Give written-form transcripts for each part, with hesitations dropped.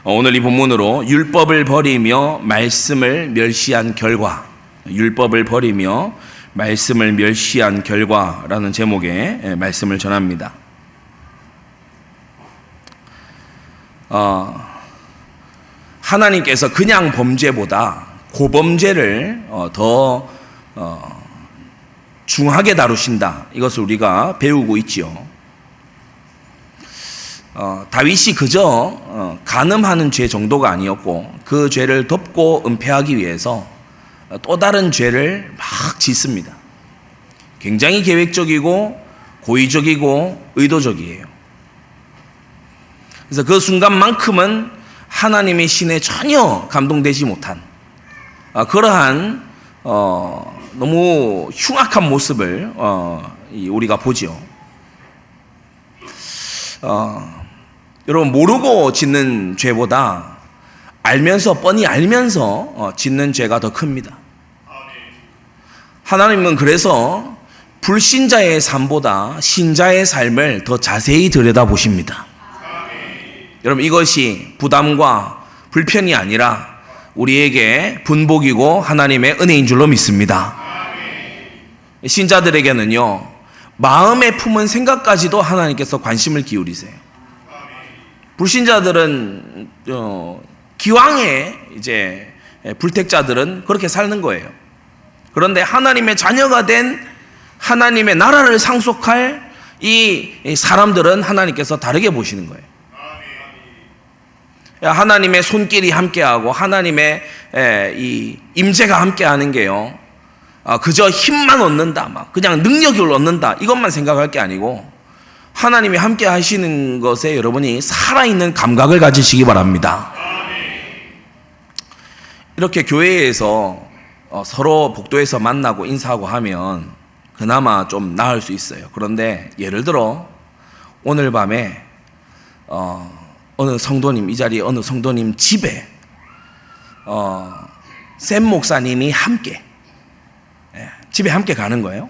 오늘 이 본문으로 율법을 버리며 말씀을 멸시한 결과, 율법을 버리며 말씀을 멸시한 결과라는 제목의 말씀을 전합니다. 하나님께서 그냥 범죄보다 고범죄를 더 중하게 다루신다. 이것을 우리가 배우고 있지요. 다윗이 그저 간음하는 죄 정도가 아니었고 그 죄를 덮고 은폐하기 위해서 또 다른 죄를 막 짓습니다. 굉장히 계획적이고 고의적이고 의도적이에요. 그래서 그 순간만큼은 하나님의 신에 전혀 감동되지 못한 그러한 너무 흉악한 모습을 우리가 보지요. 여러분, 모르고 짓는 죄보다 알면서, 뻔히 알면서 짓는 죄가 더 큽니다. 하나님은 그래서 불신자의 삶보다 신자의 삶을 더 자세히 들여다보십니다. 여러분, 이것이 부담과 불편이 아니라 우리에게 분복이고 하나님의 은혜인 줄로 믿습니다. 신자들에게는요, 마음에 품은 생각까지도 하나님께서 관심을 기울이세요. 불신자들은 기왕에 이제 불택자들은 그렇게 사는 거예요. 그런데 하나님의 자녀가 된 하나님의 나라를 상속할 이 사람들은 하나님께서 다르게 보시는 거예요. 하나님의 손길이 함께하고 하나님의 이 임재가 함께하는 게요, 그저 힘만 얻는다, 막 그냥 능력을 얻는다, 이것만 생각할 게 아니고 하나님이 함께 하시는 것에 여러분이 살아있는 감각을 가지시기 바랍니다. 이렇게 교회에서 서로 복도에서 만나고 인사하고 하면 그나마 좀 나을 수 있어요. 그런데 예를 들어 오늘 밤에 어느 성도님, 이 자리에 어느 성도님 집에 샘 목사님이 함께 집에 함께 가는 거예요.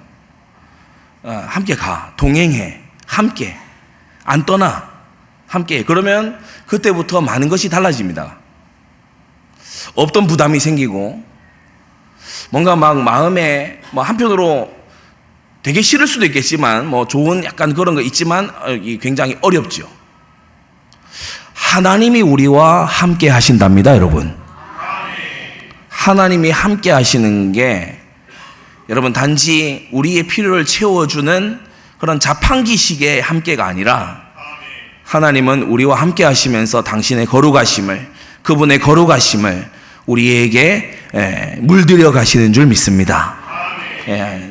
함께 가, 동행해, 함께 안 떠나, 함께. 그러면 그때부터 많은 것이 달라집니다. 없던 부담이 생기고 뭔가 막 마음에 뭐 한편으로 되게 싫을 수도 있겠지만 뭐 좋은 약간 그런 거 있지만 굉장히 어렵죠. 하나님이 우리와 함께 하신답니다, 여러분. 하나님이 함께 하시는 게 여러분 단지 우리의 필요를 채워주는 그런 자판기식의 함께가 아니라 하나님은 우리와 함께 하시면서 당신의 거룩하심을, 그분의 거룩하심을 우리에게 물들여 가시는 줄 믿습니다.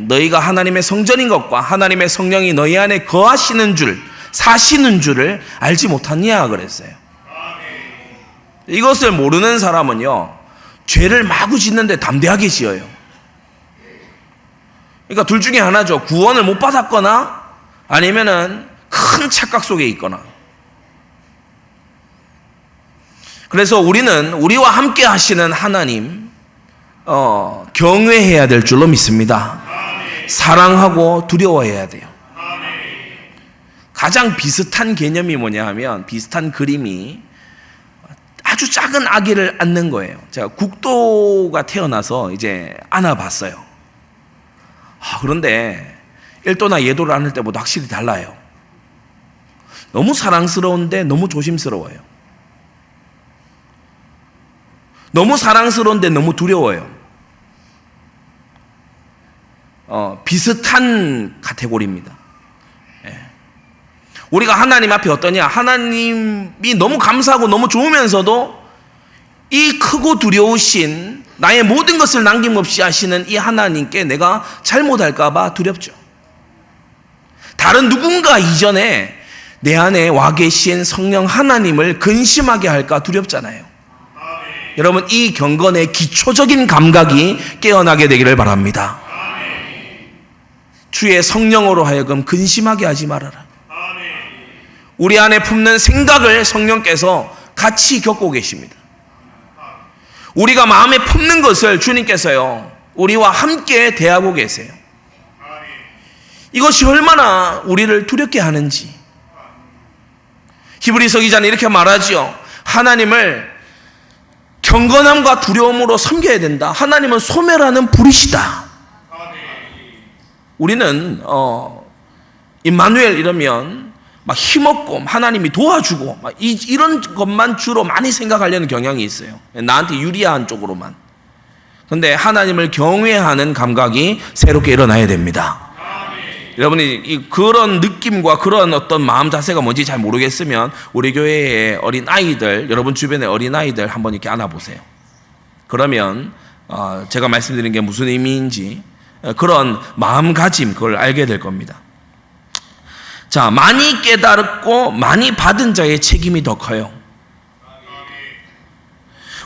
너희가 하나님의 성전인 것과 하나님의 성령이 너희 안에 거하시는 줄, 사시는 줄을 알지 못하느냐 그랬어요. 이것을 모르는 사람은요, 죄를 마구 짓는데 담대하게 지어요. 그러니까 둘 중에 하나죠. 구원을 못 받았거나 아니면은 큰 착각 속에 있거나. 그래서 우리는 우리와 함께 하시는 하나님 경외해야 될 줄로 믿습니다. 사랑하고 두려워해야 돼요. 가장 비슷한 개념이 뭐냐 하면, 비슷한 그림이 아주 작은 아기를 안는 거예요. 제가 국도가 태어나서 이제 안아봤어요. 그런데 1도나 예도를 안을 때보다 확실히 달라요. 너무 사랑스러운데 너무 조심스러워요. 너무 사랑스러운데 너무 두려워요. 비슷한 카테고리입니다. 우리가 하나님 앞에 어떠냐? 하나님이 너무 감사하고 너무 좋으면서도 이 크고 두려우신, 나의 모든 것을 남김없이 하시는 이 하나님께 내가 잘못할까 봐 두렵죠. 다른 누군가 이전에 내 안에 와 계신 성령 하나님을 근심하게 할까 두렵잖아요. 여러분, 이 경건의 기초적인 감각이 깨어나게 되기를 바랍니다. 주의 성령으로 하여금 근심하게 하지 말아라. 우리 안에 품는 생각을 성령께서 같이 겪고 계십니다. 우리가 마음에 품는 것을 주님께서요, 우리와 함께 대하고 계세요. 이것이 얼마나 우리를 두렵게 하는지. 히브리서 기자는 이렇게 말하지요. 하나님을 경건함과 두려움으로 섬겨야 된다. 하나님은 소멸하는 불이시다. 우리는 임마누엘 이러면 막 힘없고 하나님이 도와주고 막 이런 것만 주로 많이 생각하려는 경향이 있어요. 나한테 유리한 쪽으로만. 그런데 하나님을 경외하는 감각이 새롭게 일어나야 됩니다. 여러분이 그런 느낌과 그런 어떤 마음 자세가 뭔지 잘 모르겠으면 우리 교회의 어린 아이들, 여러분 주변의 어린 아이들 한번 이렇게 안아보세요. 그러면 제가 말씀드린 게 무슨 의미인지 그런 마음가짐 그걸 알게 될 겁니다. 자, 많이 깨달았고 많이 받은 자의 책임이 더 커요.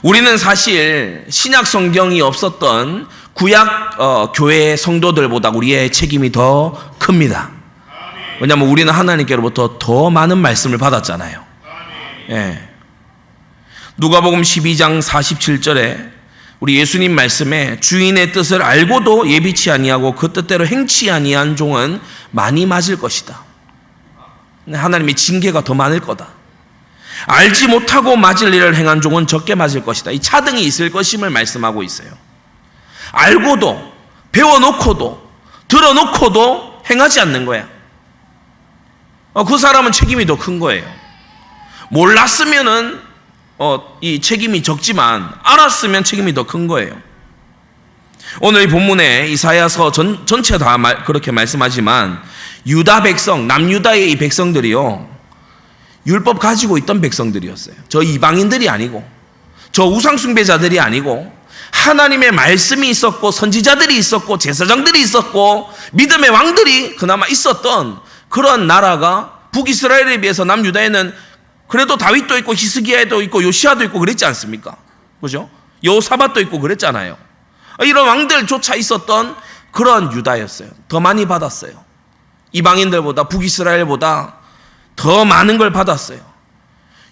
우리는 사실 신약 성경이 없었던 구약 교회 성도들보다 우리의 책임이 더 큽니다. 왜냐하면 우리는 하나님께로부터 더 많은 말씀을 받았잖아요. 예. 누가복음 12장 47절에 우리 예수님 말씀에 주인의 뜻을 알고도 예비치 아니하고 그 뜻대로 행치 아니한 종은 많이 맞을 것이다. 하나님의 징계가 더 많을 거다. 알지 못하고 맞을 일을 행한 종은 적게 맞을 것이다. 이 차등이 있을 것임을 말씀하고 있어요. 알고도 배워놓고도 들어놓고도 행하지 않는 거야. 그 사람은 책임이 더 큰 거예요. 몰랐으면은 이 책임이 적지만 알았으면 책임이 더 큰 거예요. 오늘 이 본문에 이사야서 전체 다 그렇게 말씀하지만 유다 백성, 남유다의 이 백성들이요 율법 가지고 있던 백성들이었어요. 저 이방인들이 아니고 저 우상숭배자들이 아니고 하나님의 말씀이 있었고 선지자들이 있었고 제사장들이 있었고 믿음의 왕들이 그나마 있었던 그런 나라가 북이스라엘에 비해서 남유다에는 그래도 다윗도 있고 히스기야도 있고 요시아도 있고 그랬지 않습니까? 그죠? 여호사밧도 있고 그랬잖아요. 이런 왕들조차 있었던 그런 유다였어요. 더 많이 받았어요. 이방인들보다 북이스라엘보다 더 많은 걸 받았어요.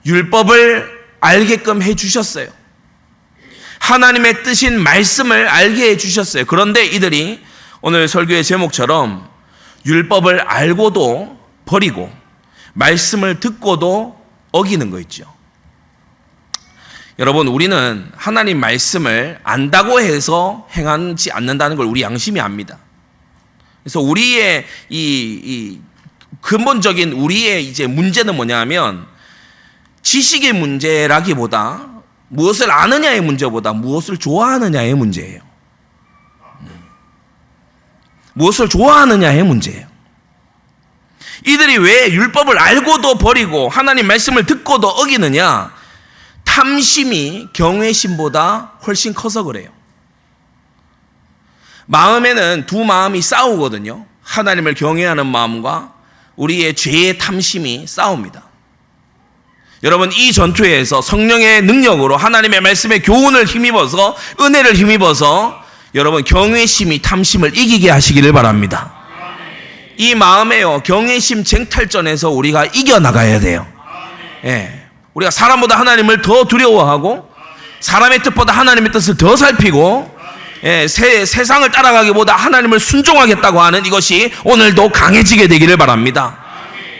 율법을 알게끔 해주셨어요. 하나님의 뜻인 말씀을 알게 해주셨어요. 그런데 이들이 오늘 설교의 제목처럼 율법을 알고도 버리고 말씀을 듣고도 어기는 거 있죠. 여러분, 우리는 하나님 말씀을 안다고 해서 행하지 않는다는 걸 우리 양심이 압니다. 그래서 우리의 이 근본적인 우리의 이제 문제는 뭐냐면 지식의 문제라기보다 무엇을 아느냐의 문제보다 무엇을 좋아하느냐의 문제예요. 무엇을 좋아하느냐의 문제예요. 이들이 왜 율법을 알고도 버리고 하나님 말씀을 듣고도 어기느냐? 탐심이 경외심보다 훨씬 커서 그래요. 마음에는 두 마음이 싸우거든요. 하나님을 경외하는 마음과 우리의 죄의 탐심이 싸웁니다. 여러분, 이 전투에서 성령의 능력으로 하나님의 말씀의 교훈을 힘입어서 은혜를 힘입어서 여러분 경외심이 탐심을 이기게 하시기를 바랍니다. 이 마음에요 경외심 쟁탈전에서 우리가 이겨나가야 돼요. 예, 우리가 사람보다 하나님을 더 두려워하고 사람의 뜻보다 하나님의 뜻을 더 살피고 세상을 따라가기보다 하나님을 순종하겠다고 하는 이것이 오늘도 강해지게 되기를 바랍니다.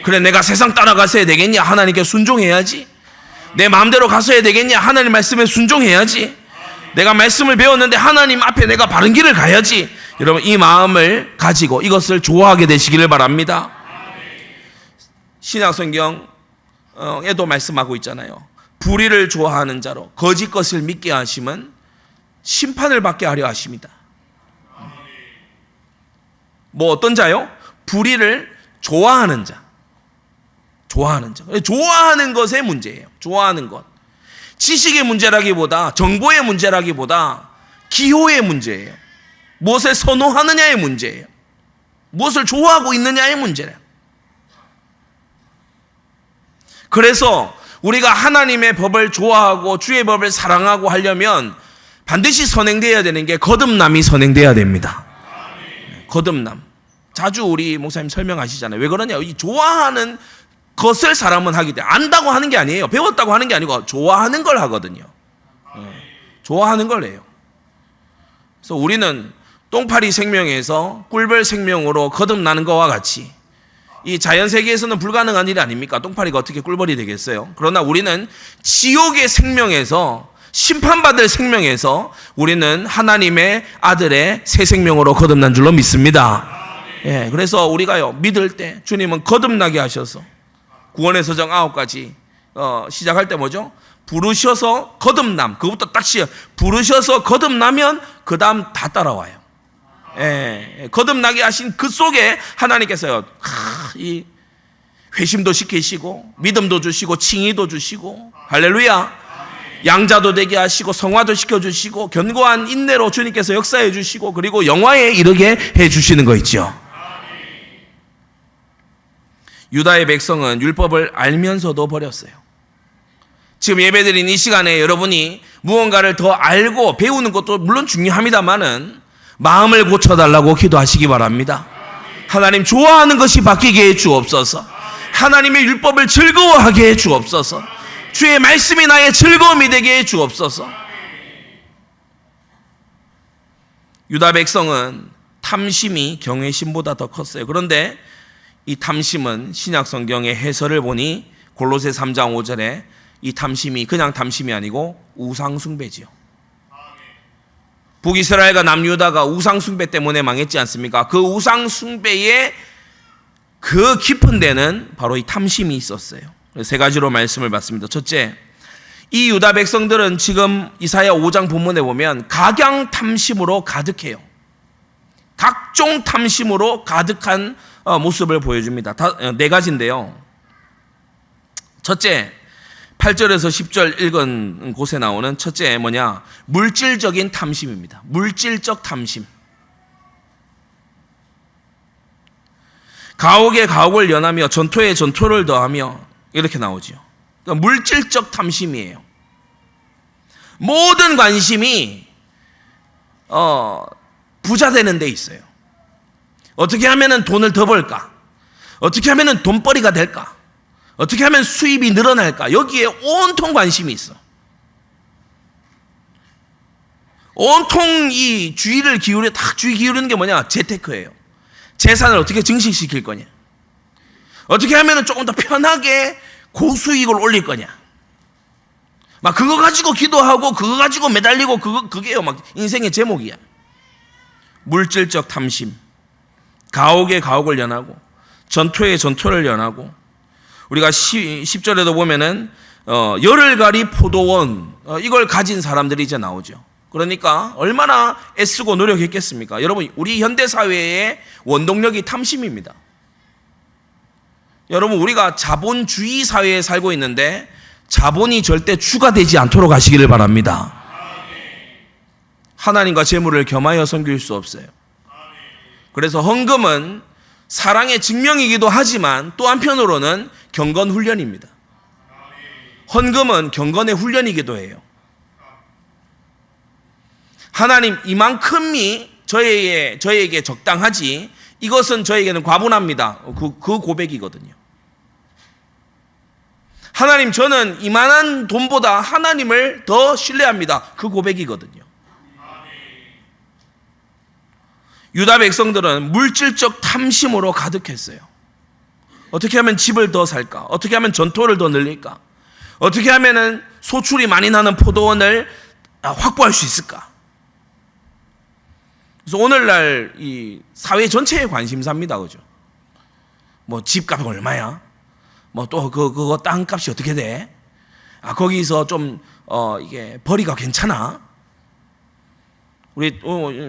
그래, 내가 세상 따라가서야 되겠냐? 하나님께 순종해야지. 내 마음대로 가서야 되겠냐? 하나님 말씀에 순종해야지. 내가 말씀을 배웠는데 하나님 앞에 내가 바른 길을 가야지. 여러분, 이 마음을 가지고 이것을 좋아하게 되시기를 바랍니다. 신약성경에도 말씀하고 있잖아요. 불의를 좋아하는 자로 거짓 것을 믿게 하심은 심판을 받게 하려 하십니다. 뭐 어떤 자요? 불의를 좋아하는 자. 좋아하는 자. 좋아하는 것의 문제예요. 좋아하는 것. 지식의 문제라기보다 정보의 문제라기보다 기호의 문제예요. 무엇을 선호하느냐의 문제예요. 무엇을 좋아하고 있느냐의 문제예요. 그래서 우리가 하나님의 법을 좋아하고 주의 법을 사랑하고 하려면 반드시 선행되어야 되는 게 거듭남이 선행되어야 됩니다. 거듭남. 자주 우리 목사님 설명하시잖아요. 왜 그러냐? 이 좋아하는 것을 사람은 하기 때문에 안다고 하는 게 아니에요. 배웠다고 하는 게 아니고 좋아하는 걸 하거든요. 좋아하는 걸 해요. 그래서 우리는 똥파리 생명에서 꿀벌 생명으로 거듭나는 것과 같이 이 자연 세계에서는 불가능한 일이 아닙니까? 똥파리가 어떻게 꿀벌이 되겠어요? 그러나 우리는 지옥의 생명에서, 심판받을 생명에서 우리는 하나님의 아들의 새 생명으로 거듭난 줄로 믿습니다. 예, 그래서 우리가요, 믿을 때 주님은 거듭나게 하셔서 구원의 서정 9가지 시작할 때 뭐죠? 부르셔서 거듭남, 그것부터 딱 시작. 부르셔서 거듭나면 그 다음 다 따라와요. 예, 거듭나게 하신 그 속에 하나님께서요, 이 회심도 시키시고 믿음도 주시고 칭의도 주시고, 할렐루야, 양자도 되게 하시고 성화도 시켜주시고 견고한 인내로 주님께서 역사해 주시고, 그리고 영화에 이르게 해 주시는 거 있죠. 유다의 백성은 율법을 알면서도 버렸어요. 지금 예배드린 이 시간에 여러분이 무언가를 더 알고 배우는 것도 물론 중요합니다만은 마음을 고쳐달라고 기도하시기 바랍니다. 하나님, 좋아하는 것이 바뀌게 해 주옵소서. 하나님의 율법을 즐거워하게 해 주옵소서. 주의 말씀이 나의 즐거움이 되게 해 주옵소서. 유다 백성은 탐심이 경외심보다 더 컸어요. 그런데 이 탐심은 신약 성경의 해설을 보니 골로새 3장 5절에 이 탐심이 그냥 탐심이 아니고 우상숭배지요. 북이스라엘과 남유다가 우상숭배 때문에 망했지 않습니까? 그 우상숭배의 그 깊은 데는 바로 이 탐심이 있었어요. 세 가지로 말씀을 받습니다. 첫째, 이 유다 백성들은 지금 이사야 5장 본문에 보면 각양탐심으로 가득해요. 각종 탐심으로 가득한 모습을 보여줍니다. 네 가지인데요. 첫째, 8절에서 10절 읽은 곳에 나오는 첫째 뭐냐? 물질적인 탐심입니다. 물질적 탐심. 가옥에 가옥을 연하며 전토에 전토를 더하며 이렇게 나오죠. 그러니까 물질적 탐심이에요. 모든 관심이 부자 되는 데 있어요. 어떻게 하면 돈을 더 벌까? 어떻게 하면 돈벌이가 될까? 어떻게 하면 수입이 늘어날까? 여기에 온통 관심이 있어. 온통 이 주의 기울이는 게 뭐냐? 재테크예요. 재산을 어떻게 증식시킬 거냐? 어떻게 하면 조금 더 편하게 고수익을 올릴 거냐? 막 그거 가지고 기도하고 그거 가지고 매달리고 그게요 막 인생의 제목이야. 물질적 탐심. 가옥에 가옥을 연하고 전토에 전토를 연하고, 우리가 10절에도 보면은 열을 가리 포도원, 이걸 가진 사람들이 이제 나오죠. 그러니까 얼마나 애쓰고 노력했겠습니까? 여러분, 우리 현대 사회의 원동력이 탐심입니다. 여러분, 우리가 자본주의 사회에 살고 있는데 자본이 절대 주가 되지 않도록 하시기를 바랍니다. 하나님과 재물을 겸하여 섬길 수 없어요. 그래서 헌금은 사랑의 증명이기도 하지만 또 한편으로는 경건 훈련입니다. 헌금은 경건의 훈련이기도 해요. 하나님, 이만큼이 저에게 적당하지 이것은 저에게는 과분합니다. 그 고백이거든요. 하나님, 저는 이만한 돈보다 하나님을 더 신뢰합니다. 그 고백이거든요. 유다 백성들은 물질적 탐심으로 가득했어요. 어떻게 하면 집을 더 살까? 어떻게 하면 전토를 더 늘릴까? 어떻게 하면 소출이 많이 나는 포도원을 확보할 수 있을까? 그래서 오늘날 이 사회 전체의 관심사입니다. 그죠? 뭐 집값이 얼마야? 뭐 또 그거 땅값이 어떻게 돼? 거기서 좀 이게 벌이가 괜찮아? 우리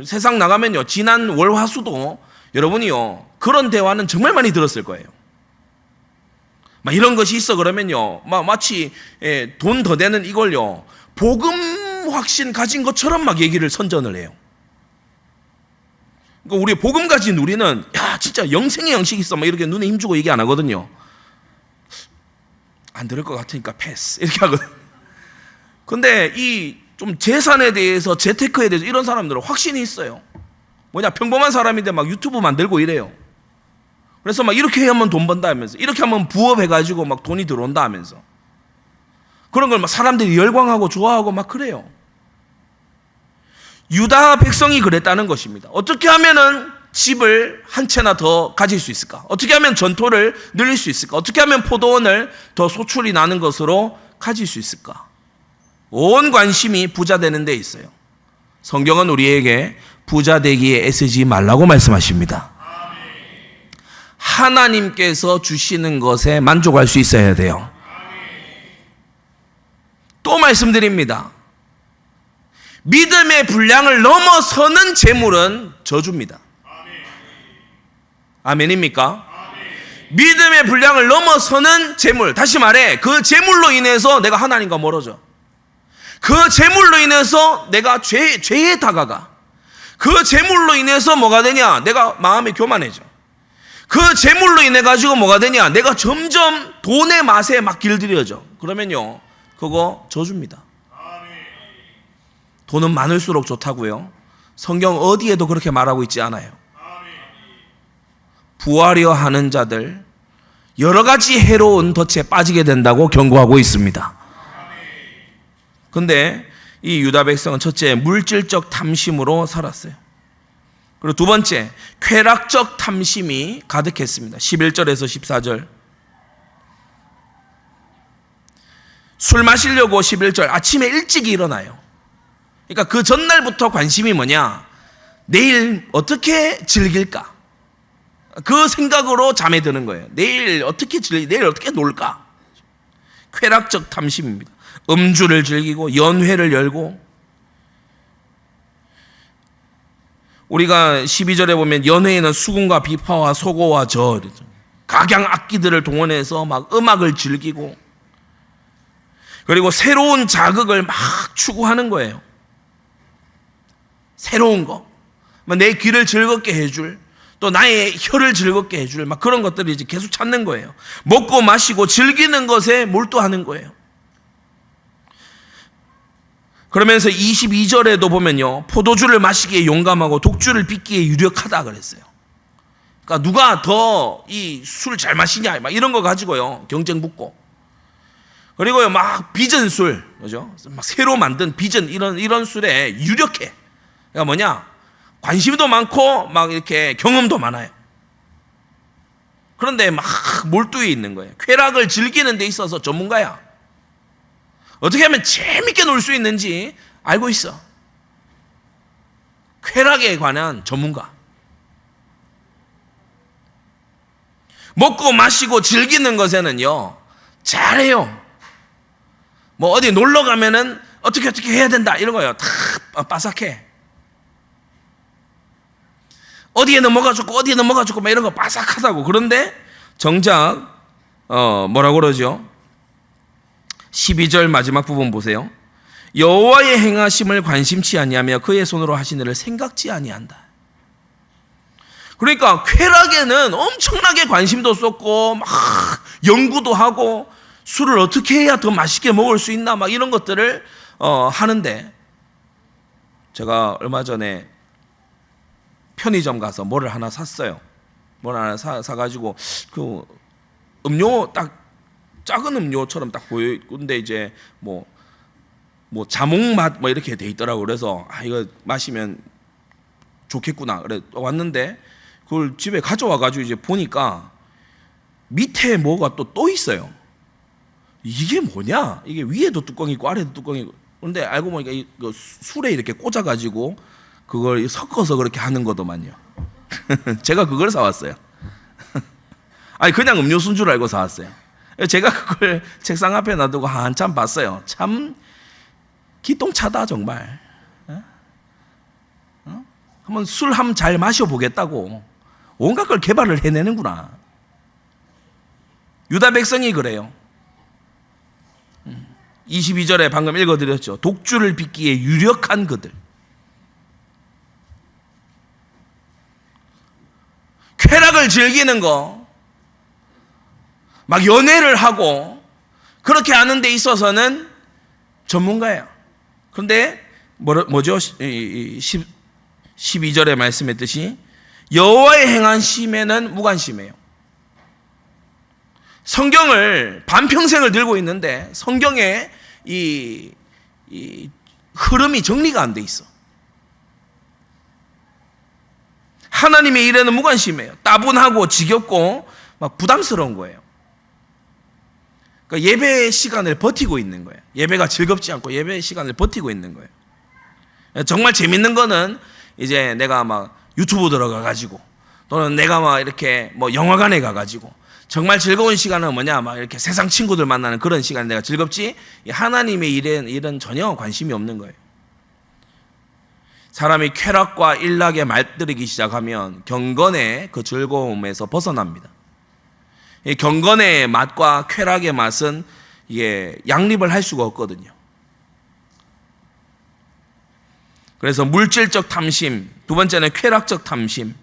세상 나가면요, 지난 월화수도 여러분이요 그런 대화는 정말 많이 들었을 거예요. 막 이런 것이 있어 그러면요, 마치 돈 더 되는 이걸요 복음 확신 가진 것처럼 막 얘기를 선전을 해요. 그러니까 우리 복음 가진 우리는 야 진짜 영생의 영식이 있어 막 이렇게 눈에 힘주고 얘기 안 하거든요. 안 들을 것 같으니까 패스 이렇게 하거든. 근데 이 좀 재산에 대해서 재테크에 대해서 이런 사람들은 확신이 있어요. 뭐냐, 평범한 사람인데 막 유튜브 만들고 이래요. 그래서 막 이렇게 하면 돈 번다 하면서, 이렇게 하면 부업 해가지고 막 돈이 들어온다 하면서 그런 걸 막 사람들이 열광하고 좋아하고 막 그래요. 유다 백성이 그랬다는 것입니다. 어떻게 하면은 집을 한 채나 더 가질 수 있을까? 어떻게 하면 전토를 늘릴 수 있을까? 어떻게 하면 포도원을 더 소출이 나는 것으로 가질 수 있을까? 온 관심이 부자 되는 데 있어요. 성경은 우리에게 부자 되기에 애쓰지 말라고 말씀하십니다. 하나님께서 주시는 것에 만족할 수 있어야 돼요. 또 말씀드립니다. 믿음의 분량을 넘어서는 재물은 저주입니다. 아멘입니까? 믿음의 분량을 넘어서는 재물, 다시 말해 그 재물로 인해서 내가 하나님과 멀어져. 그 재물로 인해서 내가 죄에 다가가. 그 재물로 인해서 뭐가 되냐? 내가 마음이 교만해져. 그 재물로 인해 가지고 뭐가 되냐? 내가 점점 돈의 맛에 막 길들여져. 그러면요, 그거 저주입니다. 돈은 많을수록 좋다고요? 성경 어디에도 그렇게 말하고 있지 않아요. 부하려 하는 자들 여러 가지 해로운 덫에 빠지게 된다고 경고하고 있습니다. 근데 이 유다 백성은 첫째, 물질적 탐심으로 살았어요. 그리고 두 번째, 쾌락적 탐심이 가득했습니다. 11절에서 14절. 술 마시려고 11절 아침에 일찍 일어나요. 그러니까 그 전날부터 관심이 뭐냐? 내일 어떻게 즐길까? 그 생각으로 잠에 드는 거예요. 내일 어떻게 놀까? 쾌락적 탐심입니다. 음주를 즐기고 연회를 열고, 우리가 12절에 보면 연회에는 수군과 비파와 소고와 저 각양 악기들을 동원해서 막 음악을 즐기고, 그리고 새로운 자극을 막 추구하는 거예요. 새로운 거, 내 귀를 즐겁게 해줄, 또 나의 혀를 즐겁게 해줄 막 그런 것들을 이제 계속 찾는 거예요. 먹고 마시고 즐기는 것에 몰두하는 거예요. 그러면서 22절에도 보면요, 포도주를 마시기에 용감하고 독주를 빚기에 유력하다 그랬어요. 그러니까 누가 더 이 술 잘 마시냐 막 이런 거 가지고요 경쟁 붙고, 그리고요 막 빚은 술, 그죠? 막 새로 만든 빚은 이런 술에 유력해. 그러니까 뭐냐? 관심도 많고 막 이렇게 경험도 많아요. 그런데 막 몰두해 있는 거예요. 쾌락을 즐기는 데 있어서 전문가야. 어떻게 하면 재밌게 놀 수 있는지 알고 있어. 쾌락에 관한 전문가. 먹고 마시고 즐기는 것에는요 잘해요. 뭐 어디 놀러 가면은 어떻게 해야 된다 이런 거예요. 다 빠삭해. 어디에는 뭐가 좋고 어디에는 뭐가 좋고 막 이런 거 빠삭하다고. 그런데 정작 뭐라고 그러죠? 12절 마지막 부분 보세요. 여호와의 행하심을 관심치 아니하며 그의 손으로 하신 일을 생각지 아니한다. 그러니까 쾌락에는 엄청나게 관심도 쏟고 막 연구도 하고 술을 어떻게 해야 더 맛있게 먹을 수 있나 막 이런 것들을 하는데, 제가 얼마 전에 편의점 가서 뭐를 하나 샀어요. 뭐를 하나 사가지고 그 음료 딱 작은 음료처럼 딱 보이는데 이제 뭐 자몽 맛 뭐 이렇게 돼 있더라고. 그래서 이거 마시면 좋겠구나. 그래 왔는데 그걸 집에 가져와 가지고 이제 보니까 밑에 뭐가 또 있어요. 이게 뭐냐? 이게 위에도 뚜껑이 있고 아래도 뚜껑이 있고. 그런데 알고 보니까 이거 술에 이렇게 꽂아 가지고 그걸 섞어서 그렇게 하는 거더만요. 제가 그걸 사왔어요. 아니 그냥 음료수인 줄 알고 사왔어요. 제가 그걸 책상 앞에 놔두고 한참 봤어요. 참 기똥차다 정말. 한번 술 한번 잘 마셔보겠다고 온갖 걸 개발을 해내는구나. 유다 백성이 그래요. 22절에 방금 읽어드렸죠. 독주를 빚기에 유력한 그들. 쾌락을 즐기는 거, 막 연애를 하고 그렇게 하는 데 있어서는 전문가예요. 그런데 뭐죠? 12절에 말씀했듯이 여호와의 행하심에는 무관심해요. 성경을 반평생을 들고 있는데 성경에 이 흐름이 정리가 안 돼 있어. 하나님의 일에는 무관심해요. 따분하고 지겹고 막 부담스러운 거예요. 그러니까 예배 시간을 버티고 있는 거예요. 예배가 즐겁지 않고 예배 시간을 버티고 있는 거예요. 정말 재밌는 거는 이제 내가 막 유튜브 들어가 가지고 또는 내가 막 이렇게 뭐 영화관에 가 가지고 정말 즐거운 시간은 뭐냐, 막 이렇게 세상 친구들 만나는 그런 시간 내가 즐겁지, 하나님의 일은 전혀 관심이 없는 거예요. 사람이 쾌락과 일락에 말들이기 시작하면 경건의 그 즐거움에서 벗어납니다. 이 경건의 맛과 쾌락의 맛은 이게 양립을 할 수가 없거든요. 그래서 물질적 탐심, 두 번째는 쾌락적 탐심,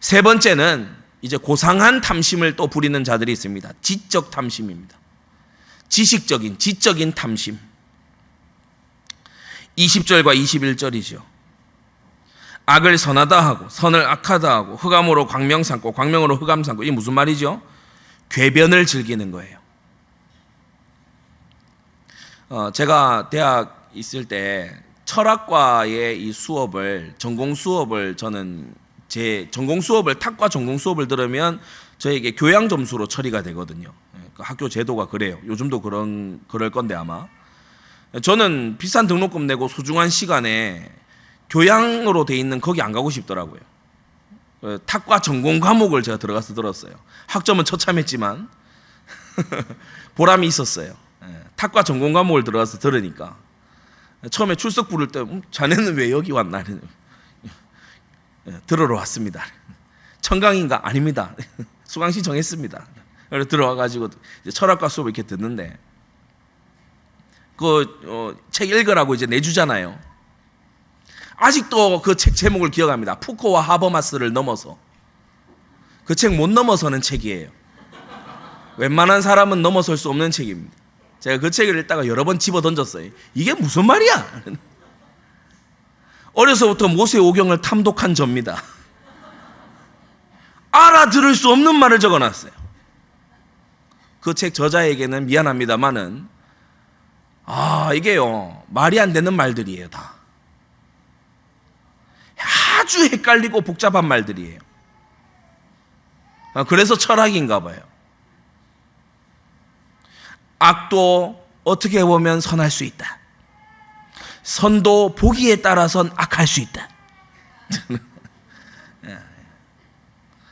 세 번째는 이제 고상한 탐심을 또 부리는 자들이 있습니다. 지적 탐심입니다. 지적인 탐심. 20절과 21절이죠. 악을 선하다 하고 선을 악하다 하고 흑암으로 광명 삼고 광명으로 흑암 삼고. 이게 무슨 말이죠? 궤변을 즐기는 거예요. 제가 대학 있을 때 철학과의 이 수업을, 전공 수업을, 저는 제 전공 수업을, 탁과 전공 수업을 들으면 저에게 교양 점수로 처리가 되거든요. 학교 제도가 그래요. 요즘도 그럴 건데 아마. 저는 비싼 등록금 내고 소중한 시간에 교양으로 돼 있는 거기 안 가고 싶더라고요. 탁과 전공 과목을 제가 들어가서 들었어요. 학점은 처참했지만 보람이 있었어요. 탁과 전공 과목을 들어가서 들으니까 처음에 출석 부를 때 자네는 왜 여기 왔나 들으러 왔습니다. 청강인가? 아닙니다. 수강시 정했습니다. 그래서 들어와가지고 철학과 수업을 이렇게 듣는데 책 읽으라고 이제 내주잖아요. 아직도 그 책 제목을 기억합니다. 푸코와 하버마스를 넘어서. 그 책 못 넘어서는 책이에요. 웬만한 사람은 넘어설 수 없는 책입니다. 제가 그 책을 읽다가 여러 번 집어 던졌어요. 이게 무슨 말이야? 어려서부터 모세오경을 탐독한 접니다. 알아들을 수 없는 말을 적어놨어요. 그 책 저자에게는 미안합니다만은 이게요 말이 안 되는 말들이에요. 다 아주 헷갈리고 복잡한 말들이에요. 그래서 철학인가 봐요. 악도 어떻게 보면 선할 수 있다. 선도 보기에 따라선 악할 수 있다.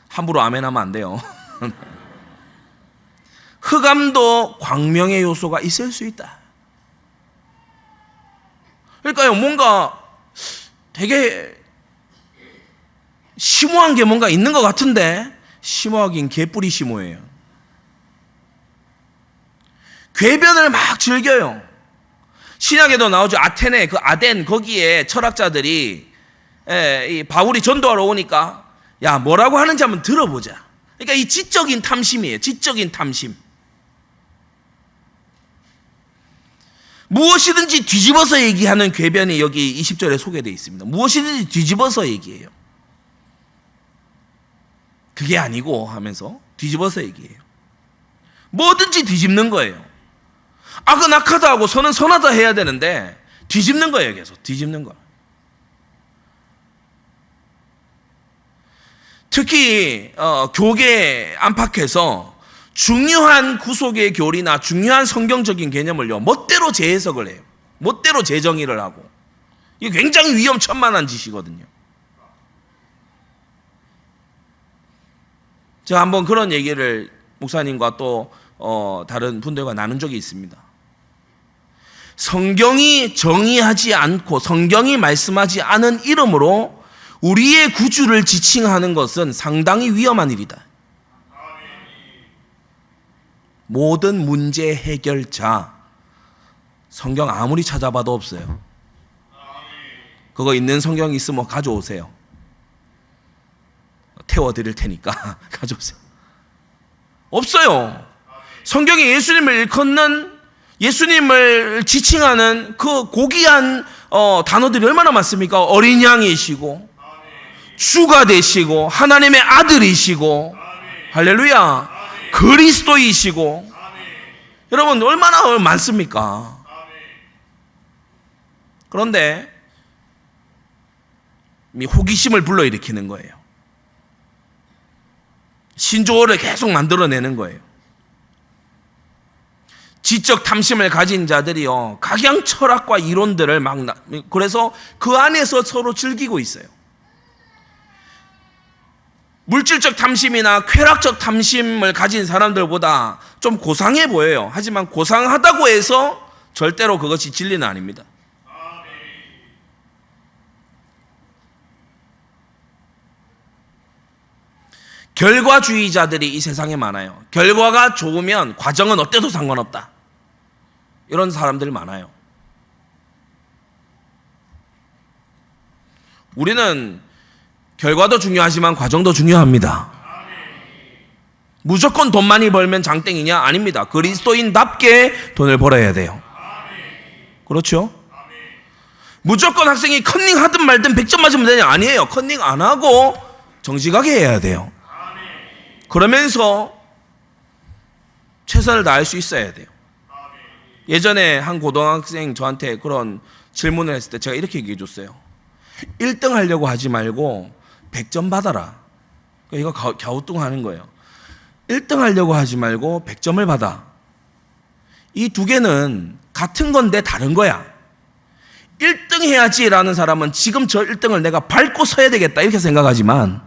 함부로 아멘하면 안 돼요. 흑암도 광명의 요소가 있을 수 있다. 그러니까요, 뭔가 되게 심오한 게 뭔가 있는 것 같은데 심오하긴 개뿔이 심오해요. 궤변을 막 즐겨요. 신약에도 나오죠. 아테네, 그 아덴, 거기에 철학자들이 이 바울이 전도하러 오니까 야, 뭐라고 하는지 한번 들어보자. 그러니까 이 지적인 탐심이에요. 지적인 탐심. 무엇이든지 뒤집어서 얘기하는 궤변이 여기 20절에 소개되어 있습니다. 무엇이든지 뒤집어서 얘기해요. 그게 아니고 하면서 뒤집어서 얘기해요. 뭐든지 뒤집는 거예요. 악은 악하다 하고 선은 선하다 해야 되는데 뒤집는 거예요. 계속 뒤집는 거. 특히 교계 안팎에서 중요한 구속의 교리나 중요한 성경적인 개념을요 멋대로 재해석을 해요. 멋대로 재정의를 하고. 이게 굉장히 위험천만한 짓이거든요. 제가 한번 그런 얘기를 목사님과 또 다른 분들과 나눈 적이 있습니다. 성경이 정의하지 않고 성경이 말씀하지 않은 이름으로 우리의 구주를 지칭하는 것은 상당히 위험한 일이다. 모든 문제 해결자 성경 아무리 찾아봐도 없어요. 그거 있는 성경 있으면 가져오세요. 태워드릴 테니까 가져오세요. 없어요. 성경에 예수님을 일컫는, 예수님을 지칭하는 그 고귀한 단어들이 얼마나 많습니까? 어린 양이시고 주가 되시고 하나님의 아들이시고 할렐루야 그리스도이시고 여러분 얼마나 많습니까? 그런데 호기심을 불러일으키는 거예요. 신조어를 계속 만들어내는 거예요. 지적 탐심을 가진 자들이요, 각양 철학과 이론들을 그래서 그 안에서 서로 즐기고 있어요. 물질적 탐심이나 쾌락적 탐심을 가진 사람들보다 좀 고상해 보여요. 하지만 고상하다고 해서 절대로 그것이 진리는 아닙니다. 결과주의자들이 이 세상에 많아요. 결과가 좋으면 과정은 어때도 상관없다. 이런 사람들 많아요. 우리는 결과도 중요하지만 과정도 중요합니다. 무조건 돈 많이 벌면 장땡이냐? 아닙니다. 그리스도인답게 돈을 벌어야 돼요. 그렇죠? 무조건 학생이 컨닝 하든 말든 100점 맞으면 되냐? 아니에요. 컨닝 안 하고 정직하게 해야 돼요. 그러면서 최선을 다할 수 있어야 돼요. 예전에 한 고등학생 저한테 그런 질문을 했을 때 제가 이렇게 얘기해 줬어요. 1등 하려고 하지 말고 100점 받아라. 이거 갸우뚱하는 거예요. 1등 하려고 하지 말고 100점을 받아. 이 두 개는 같은 건데 다른 거야. 1등 해야지라는 사람은 지금 저 1등을 내가 밟고 서야 되겠다 이렇게 생각하지만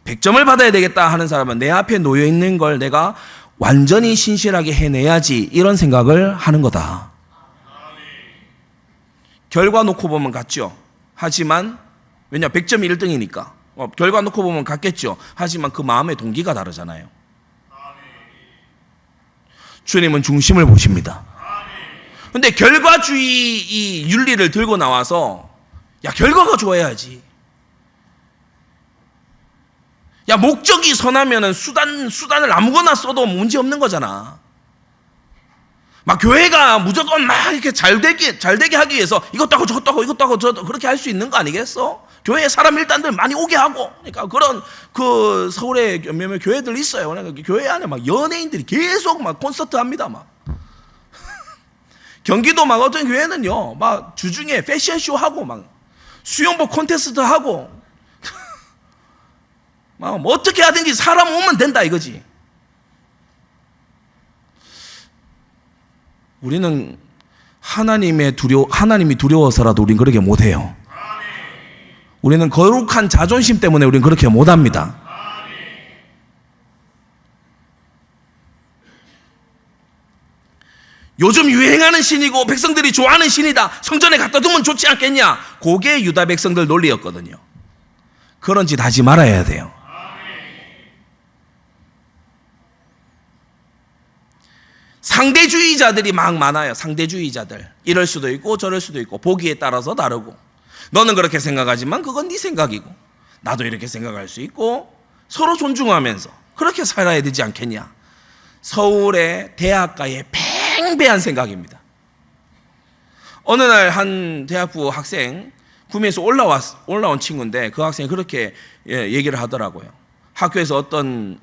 100점을 받아야 되겠다 하는 사람은 내 앞에 놓여 있는 걸 내가 완전히 신실하게 해내야지 이런 생각을 하는 거다. 결과 놓고 보면 같죠. 하지만 왜냐 100점이 1등이니까 결과 놓고 보면 같겠죠. 하지만 그 마음의 동기가 다르잖아요. 주님은 중심을 보십니다. 근데 결과주의 이 윤리를 들고 나와서 야 결과가 좋아야지. 야 목적이 선하면은 수단을 아무거나 써도 문제 없는 거잖아. 막 교회가 무조건 막 이렇게 잘 되게 하기 위해서 이것도 하고 저것도 하고 이것도 하고 저것도 그렇게 할 수 있는 거 아니겠어? 교회에 사람 일단들 많이 오게 하고, 그러니까 그런 그 서울에 몇몇 교회들 있어요. 그러니까 교회 안에 막 연예인들이 계속 막 콘서트 합니다. 막 경기도 막 어떤 교회는요, 막 주중에 패션쇼 하고 막 수영복 콘테스트 하고 막 뭐 어떻게 하든지 사람 오면 된다 이거지. 우리는 하나님이 두려워서라도 우리는 그렇게 못해요. 우리는 거룩한 자존심 때문에 우리는 그렇게 못합니다. 요즘 유행하는 신이고 백성들이 좋아하는 신이다. 성전에 갖다 두면 좋지 않겠냐. 그게 유다 백성들 논리였거든요. 그런 짓 하지 말아야 돼요. 상대주의자들이 막 많아요. 상대주의자들. 이럴 수도 있고 저럴 수도 있고 보기에 따라서 다르고, 너는 그렇게 생각하지만 그건 네 생각이고 나도 이렇게 생각할 수 있고 서로 존중하면서 그렇게 살아야 되지 않겠냐. 서울의 대학가의 팽배한 생각입니다. 어느 날 한 대학부 학생 구미에서 올라온 친구인데 그 학생이 그렇게 얘기를 하더라고요. 학교에서 어떤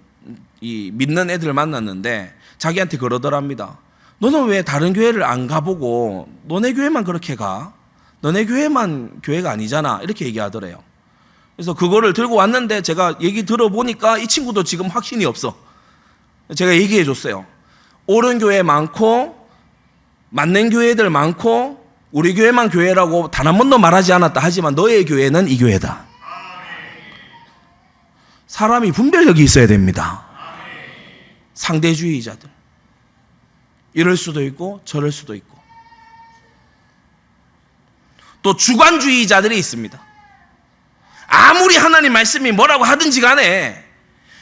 이 믿는 애들을 만났는데 자기한테 그러더랍니다. 너는 왜 다른 교회를 안 가보고 너네 교회만 그렇게 가? 너네 교회만 교회가 아니잖아. 이렇게 얘기하더래요. 그래서 그거를 들고 왔는데 제가 얘기 들어보니까 이 친구도 지금 확신이 없어. 제가 얘기해 줬어요. 옳은 교회 많고 맞는 교회들 많고 우리 교회만 교회라고 단 한 번도 말하지 않았다. 하지만 너의 교회는 이 교회다. 사람이 분별력이 있어야 됩니다. 상대주의자들. 이럴 수도 있고 저럴 수도 있고. 또 주관주의자들이 있습니다. 아무리 하나님 말씀이 뭐라고 하든지 간에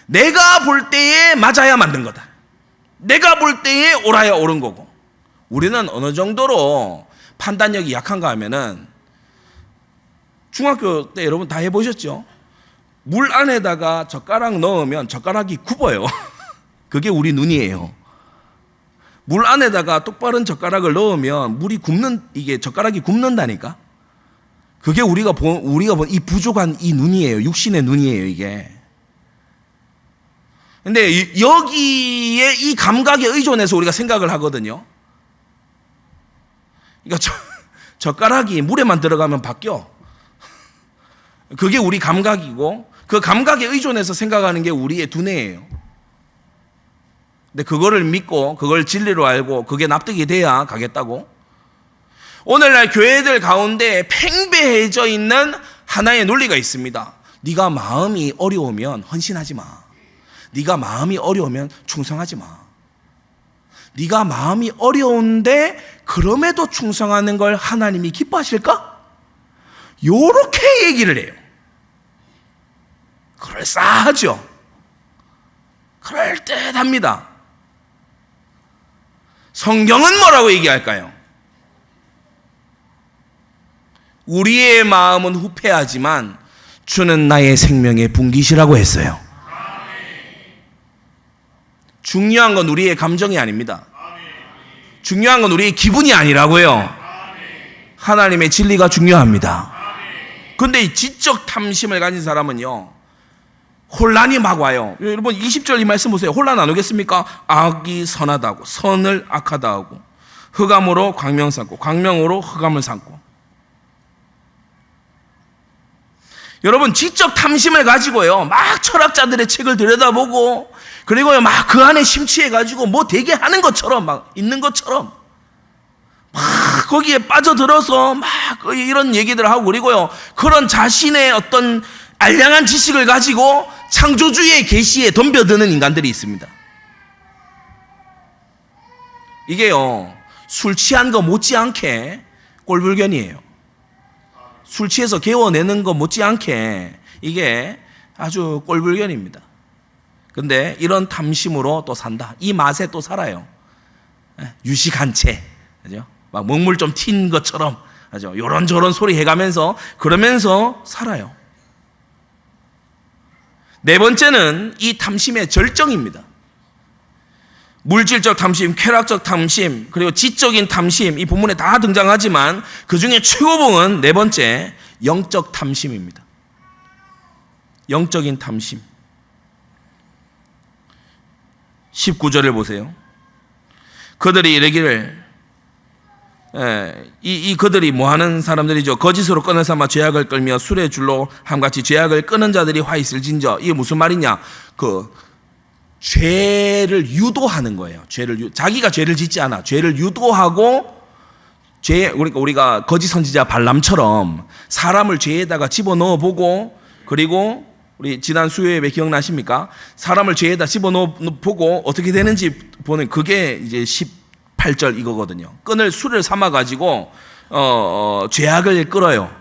내가 볼 때에 맞아야 만든 거다. 내가 볼 때에 옳아야 옳은 거고. 우리는 어느 정도로 판단력이 약한가 하면은 중학교 때 여러분 다 해보셨죠? 물 안에다가 젓가락 넣으면 젓가락이 굽어요. 그게 우리 눈이에요. 물 안에다가 똑바른 젓가락을 넣으면 이게 젓가락이 굽는다니까. 그게 우리가 본 이 부족한 이 눈이에요. 육신의 눈이에요, 이게. 근데 여기에 이 감각에 의존해서 우리가 생각을 하거든요. 그러니까 젓가락이 물에만 들어가면 바뀌어. 그게 우리 감각이고 그 감각에 의존해서 생각하는 게 우리의 두뇌예요. 근데 그거를 믿고 그걸 진리로 알고 그게 납득이 돼야 가겠다고? 오늘날 교회들 가운데 팽배해져 있는 하나의 논리가 있습니다. 네가 마음이 어려우면 헌신하지 마. 네가 마음이 어려우면 충성하지 마. 네가 마음이 어려운데 그럼에도 충성하는 걸 하나님이 기뻐하실까? 요렇게 얘기를 해요. 그럴싸하죠. 그럴듯합니다. 성경은 뭐라고 얘기할까요? 우리의 마음은 후패하지만 주는 나의 생명의 분깃이라고 했어요. 중요한 건 우리의 감정이 아닙니다. 중요한 건 우리의 기분이 아니라고요. 하나님의 진리가 중요합니다. 근데 이 지적 탐심을 가진 사람은요, 혼란이 막 와요. 여러분 20절 이 말씀 보세요. 혼란 안 오겠습니까? 악이 선하다고, 선을 악하다 하고, 흑암으로 광명 삼고, 광명으로 흑암을 삼고. 여러분 지적 탐심을 가지고요, 막 철학자들의 책을 들여다보고, 그리고요 막 그 안에 심취해가지고 뭐 되게 하는 것처럼, 막 있는 것처럼 막 거기에 빠져들어서 막 이런 얘기들을 하고, 그리고요 그런 자신의 어떤 알량한 지식을 가지고 창조주의 계시에 덤벼드는 인간들이 있습니다. 이게요 술 취한 거 못지않게 꼴불견이에요. 술 취해서 개워내는 거 못지않게 이게 아주 꼴불견입니다. 근데 이런 탐심으로 또 산다. 이 맛에 또 살아요. 유식한 채, 그죠? 막 먹물 좀 튄 것처럼, 그죠? 요런저런 소리 해가면서 그러면서 살아요. 네 번째는 이 탐심의 절정입니다. 물질적 탐심, 쾌락적 탐심, 그리고 지적인 탐심, 이 본문에 다 등장하지만 그 중에 최고봉은 네 번째, 영적 탐심입니다. 영적인 탐심. 19절을 보세요. 그들이 이르기를, 그들이 뭐 하는 사람들이죠? 거짓으로 끈을 삼아 죄악을 끌며 술의 줄로 함같이 죄악을 끄는 자들이 화 있을진저. 이게 무슨 말이냐? 죄를 유도하는 거예요. 자기가 죄를 짓지 않아. 죄를 유도하고, 그러니까 우리가 거짓 선지자 발람처럼 사람을 죄에다가 집어넣어 보고, 그리고 우리 지난 수요예배 기억나십니까? 사람을 죄에다 집어넣어 보고 어떻게 되는지 보는, 그게 이제 18절 이거거든요. 술을 삼아가지고 죄악을 끌어요.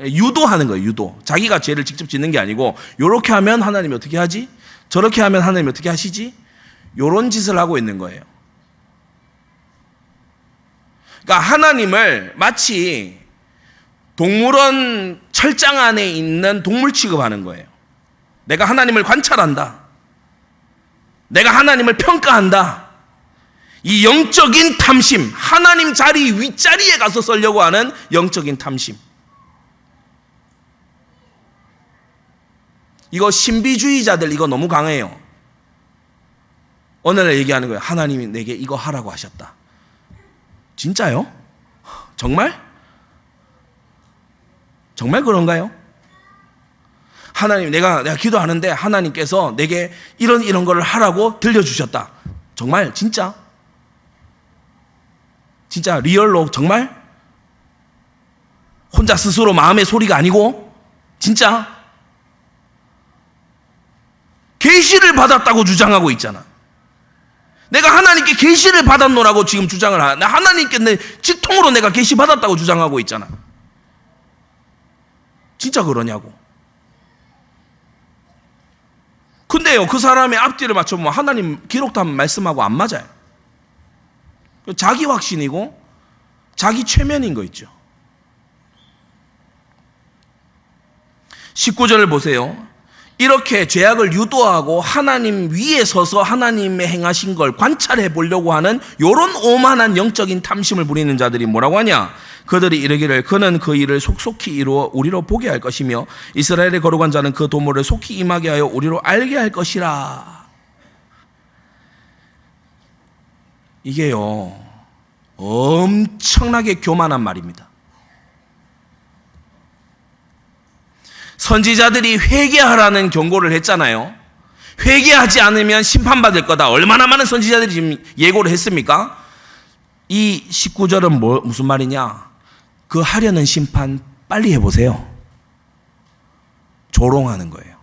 유도하는 거예요. 유도. 자기가 죄를 직접 짓는 게 아니고, 요렇게 하면 하나님이 어떻게 하지? 저렇게 하면 하나님이 어떻게 하시지? 요런 짓을 하고 있는 거예요. 그러니까 하나님을 마치 동물원 철장 안에 있는 동물 취급하는 거예요. 내가 하나님을 관찰한다. 내가 하나님을 평가한다. 이 영적인 탐심, 하나님 자리 윗자리에 가서 서려고 하는 영적인 탐심. 이거 신비주의자들 이거 너무 강해요. 오늘 얘기하는 거예요. 하나님이 내게 이거 하라고 하셨다. 진짜요? 정말? 정말 그런가요? 하나님, 내가 기도하는데 하나님께서 내게 이런 거를 하라고 들려주셨다. 정말? 진짜? 진짜 리얼로 정말? 혼자 스스로 마음의 소리가 아니고? 진짜? 계시를 받았다고 주장하고 있잖아. 내가 하나님께 계시를 받았노라고 지금 주장을 하나. 하나님께 내 직통으로 내가 계시 받았다고 주장하고 있잖아. 진짜 그러냐고. 근데요, 그 사람의 앞뒤를 맞춰보면 하나님 기록도 한 말씀하고 안 맞아요. 자기 확신이고 자기 최면인 거 있죠. 19절을 보세요. 이렇게 죄악을 유도하고 하나님 위에 서서 하나님의 행하신 걸 관찰해 보려고 하는 이런 오만한 영적인 탐심을 부리는 자들이 뭐라고 하냐? 그들이 이르기를 그는 그 일을 속속히 이루어 우리로 보게 할 것이며 이스라엘의 거룩한 자는 그 도모를 속히 임하게 하여 우리로 알게 할 것이라. 이게요 엄청나게 교만한 말입니다. 선지자들이 회개하라는 경고를 했잖아요. 회개하지 않으면 심판받을 거다. 얼마나 많은 선지자들이 지금 예고를 했습니까? 이 19절은 무슨 말이냐? 그 하려는 심판 빨리 해보세요. 조롱하는 거예요.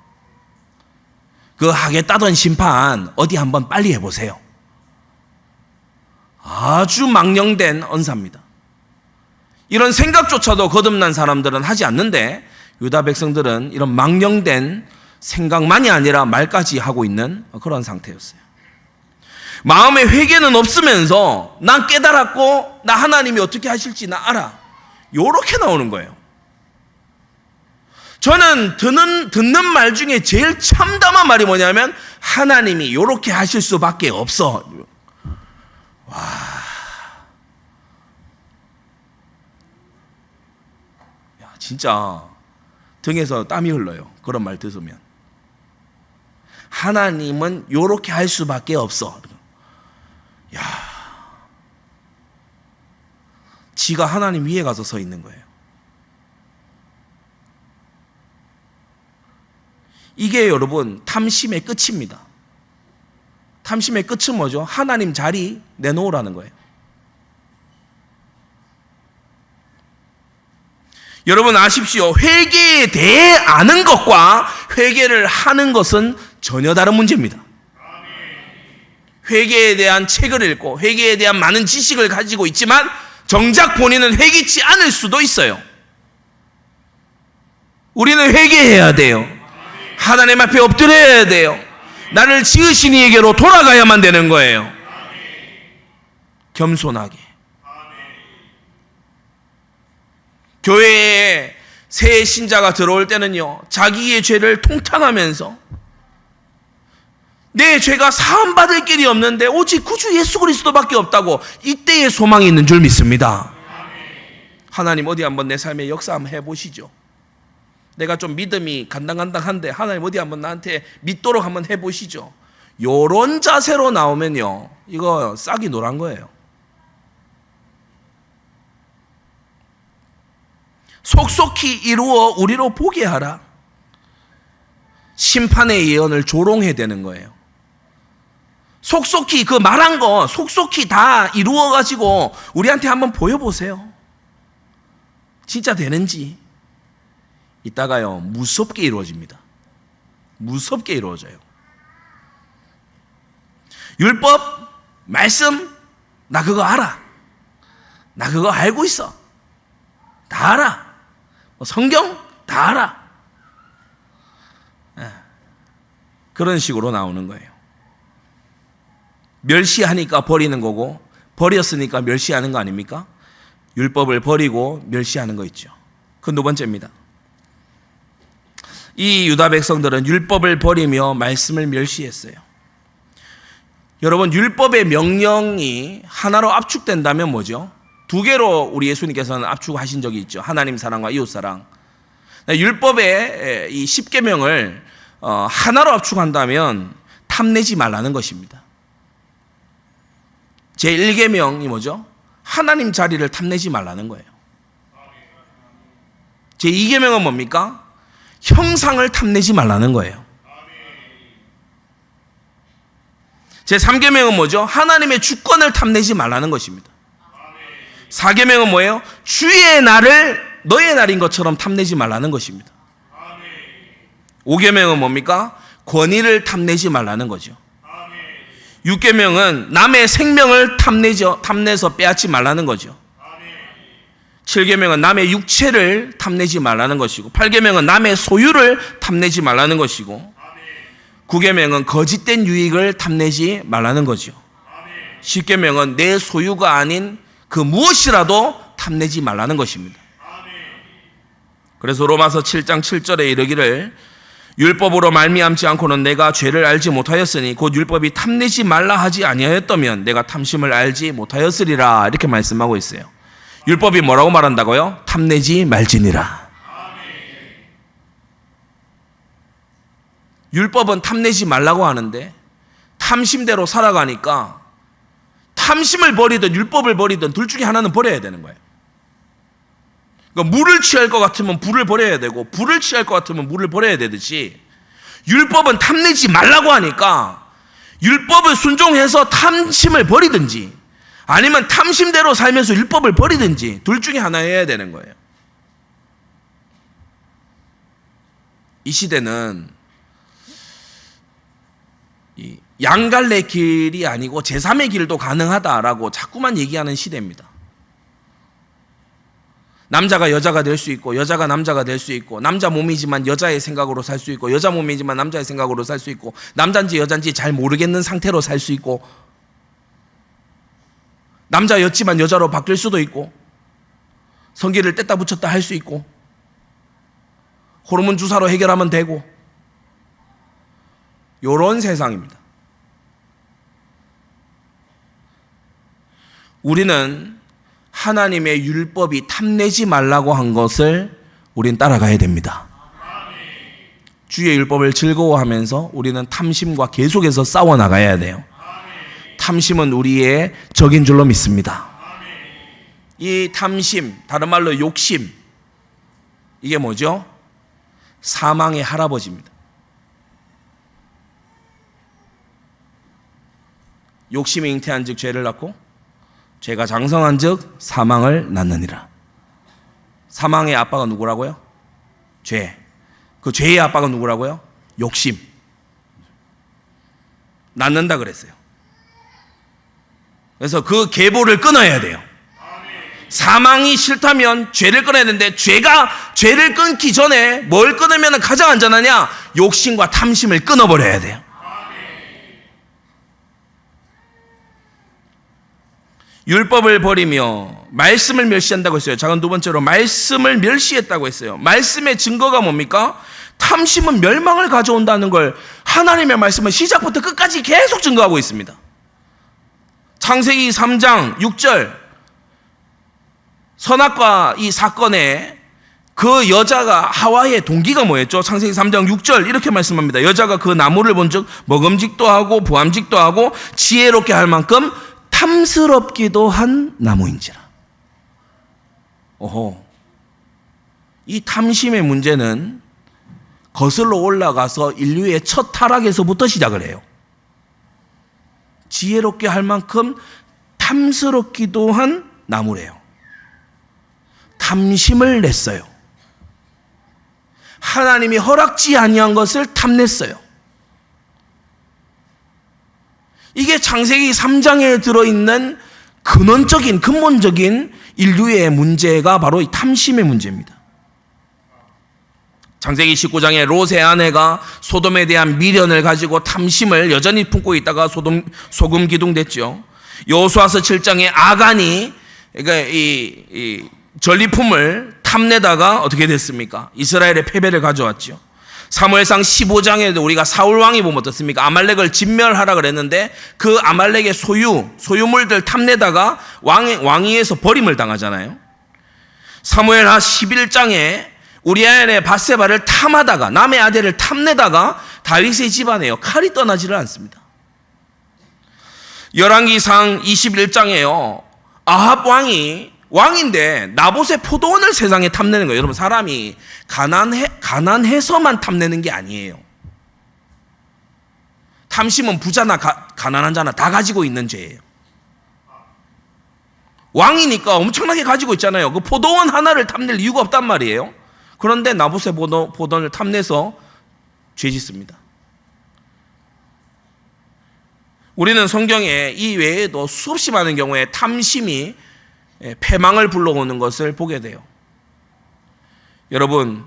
그 하겠다던 심판 어디 한번 빨리 해보세요. 아주 망령된 언사입니다. 이런 생각조차도 거듭난 사람들은 하지 않는데 유다 백성들은 이런 망령된 생각만이 아니라 말까지 하고 있는 그런 상태였어요. 마음의 회개는 없으면서 난 깨달았고 나 하나님이 어떻게 하실지 나 알아. 요렇게 나오는 거예요. 저는 듣는 말 중에 제일 참담한 말이 뭐냐면 하나님이 요렇게 하실 수밖에 없어. 와, 야, 진짜 등에서 땀이 흘러요. 그런 말 들으면. 하나님은 요렇게 할 수밖에 없어. 야, 지가 하나님 위에 가서 서 있는 거예요. 이게 여러분 탐심의 끝입니다. 탐심의 끝은 뭐죠? 하나님 자리 내놓으라는 거예요. 여러분 아십시오. 회개에 대해 아는 것과 회개를 하는 것은 전혀 다른 문제입니다. 회개에 대한 책을 읽고 회개에 대한 많은 지식을 가지고 있지만 정작 본인은 회개치 않을 수도 있어요. 우리는 회개해야 돼요. 하나님 앞에 엎드려야 돼요. 나를 지으신 이에게로 돌아가야만 되는 거예요. 겸손하게. 교회에 새 신자가 들어올 때는요, 자기의 죄를 통탄하면서 내 죄가 사함받을 길이 없는데 오직 구주 예수 그리스도밖에 없다고 이때의 소망이 있는 줄 믿습니다. 하나님 어디 한번 내 삶에 역사 한번 해보시죠. 내가 좀 믿음이 간당간당한데 하나님 어디 한번 나한테 믿도록 한번 해보시죠. 요런 자세로 나오면요, 이거 싹이 노란 거예요. 속속히 이루어 우리로 보게 하라. 심판의 예언을 조롱해야 되는 거예요. 속속히 그 말한 거 속속히 다 이루어가지고 우리한테 한번 보여보세요. 진짜 되는지. 이따가요 무섭게 이루어집니다. 무섭게 이루어져요. 율법, 말씀, 나 그거 알아. 나 그거 알고 있어. 다 알아. 성경 다 알아. 그런 식으로 나오는 거예요. 멸시하니까 버리는 거고 버렸으니까 멸시하는 거 아닙니까? 율법을 버리고 멸시하는 거 있죠. 그 두 번째입니다. 이 유다 백성들은 율법을 버리며 말씀을 멸시했어요. 여러분, 율법의 명령이 하나로 압축된다면 뭐죠? 두 개로 우리 예수님께서는 압축하신 적이 있죠. 하나님 사랑과 이웃 사랑. 율법의 이 10계명을 하나로 압축한다면 탐내지 말라는 것입니다. 제1계명이 뭐죠? 하나님 자리를 탐내지 말라는 거예요. 제2계명은 뭡니까? 형상을 탐내지 말라는 거예요. 제3계명은 뭐죠? 하나님의 주권을 탐내지 말라는 것입니다. 4계명은 뭐예요? 주의 날을 너의 날인 것처럼 탐내지 말라는 것입니다. 5계명은 뭡니까? 권위를 탐내지 말라는 거죠. 6계명은 남의 생명을 탐내서 빼앗지 말라는 거죠. 7계명은 남의 육체를 탐내지 말라는 것이고 8계명은 남의 소유를 탐내지 말라는 것이고 9계명은 거짓된 유익을 탐내지 말라는 거죠. 10계명은 내 소유가 아닌 그 무엇이라도 탐내지 말라는 것입니다. 그래서 로마서 7장 7절에 이르기를 율법으로 말미암지 않고는 내가 죄를 알지 못하였으니 곧 율법이 탐내지 말라 하지 아니하였다면 내가 탐심을 알지 못하였으리라 이렇게 말씀하고 있어요. 율법이 뭐라고 말한다고요? 탐내지 말지니라. 율법은 탐내지 말라고 하는데 탐심대로 살아가니까 탐심을 버리든 율법을 버리든 둘 중에 하나는 버려야 되는 거예요. 그러니까 물을 취할 것 같으면 불을 버려야 되고 불을 취할 것 같으면 물을 버려야 되듯이 율법은 탐내지 말라고 하니까 율법을 순종해서 탐심을 버리든지 아니면 탐심대로 살면서 율법을 버리든지 둘 중에 하나 해야 되는 거예요. 이 시대는 이 양갈래 길이 아니고 제3의 길도 가능하다라고 자꾸만 얘기하는 시대입니다. 남자가 여자가 될 수 있고 여자가 남자가 될 수 있고 남자 몸이지만 여자의 생각으로 살 수 있고 여자 몸이지만 남자의 생각으로 살 수 있고 남자인지 여자인지 잘 모르겠는 상태로 살 수 있고 남자였지만 여자로 바뀔 수도 있고 성기를 뗐다 붙였다 할 수 있고 호르몬 주사로 해결하면 되고 이런 세상입니다. 우리는 하나님의 율법이 탐내지 말라고 한 것을 우린 따라가야 됩니다. 주의 율법을 즐거워하면서 우리는 탐심과 계속해서 싸워나가야 돼요. 탐심은 우리의 적인 줄로 믿습니다. 이 탐심, 다른 말로 욕심, 이게 뭐죠? 사망의 할아버지입니다. 욕심이 잉태한 즉 죄를 낳고 죄가 장성한 즉 사망을 낳느니라. 사망의 아빠가 누구라고요? 죄. 그 죄의 아빠가 누구라고요? 욕심. 낳는다 그랬어요. 그래서 그 계보를 끊어야 돼요. 사망이 싫다면 죄를 끊어야 되는데 죄를 끊기 전에 뭘 끊으면 가장 안전하냐? 욕심과 탐심을 끊어버려야 돼요. 율법을 버리며 말씀을 멸시한다고 했어요. 작은 두 번째로 말씀을 멸시했다고 했어요. 말씀의 증거가 뭡니까? 탐심은 멸망을 가져온다는 걸 하나님의 말씀은 시작부터 끝까지 계속 증거하고 있습니다. 창세기 3장 6절 선악과 이 사건에 그 여자가 하와의 동기가 뭐였죠? 창세기 3장 6절 이렇게 말씀합니다. 여자가 그 나무를 본즉 먹음직도 하고 보암직도 하고 지혜롭게 할 만큼 탐스럽기도 한 나무인지라. 오호. 이 탐심의 문제는 거슬러 올라가서 인류의 첫 타락에서부터 시작을 해요. 지혜롭게 할 만큼 탐스럽기도 한 나무래요. 탐심을 냈어요. 하나님이 허락지 아니한 것을 탐냈어요. 이게 창세기 3장에 들어있는 근본적인 인류의 문제가 바로 이 탐심의 문제입니다. 창세기 19장에 롯의 아내가 소돔에 대한 미련을 가지고 탐심을 여전히 품고 있다가 소금 기둥됐죠. 여호수아서 7장에 아간이 그러니까 이 전리품을 탐내다가 어떻게 됐습니까? 이스라엘의 패배를 가져왔죠. 사무엘상 15장에도 우리가 사울 왕이 보면 어떻습니까? 아말렉을 진멸하라 그랬는데 그 아말렉의 소유물들 탐내다가 왕위에서 버림을 당하잖아요. 사무엘하 11장에 우리아의 밧세바를 탐하다가 남의 아들을 탐내다가 다윗의 집안에요 칼이 떠나지를 않습니다. 열왕기상 21장에요 아합 왕인데 나봇의 포도원을 세상에 탐내는 거예요. 여러분 사람이 가난해서만 탐내는 게 아니에요. 탐심은 부자나 가난한 자나 다 가지고 있는 죄예요. 왕이니까 엄청나게 가지고 있잖아요. 그 포도원 하나를 탐낼 이유가 없단 말이에요. 그런데 나봇의 포도원을 탐내서 죄 짓습니다. 우리는 성경에 이 외에도 수없이 많은 경우에 탐심이 패망을 불러오는 것을 보게 돼요. 여러분,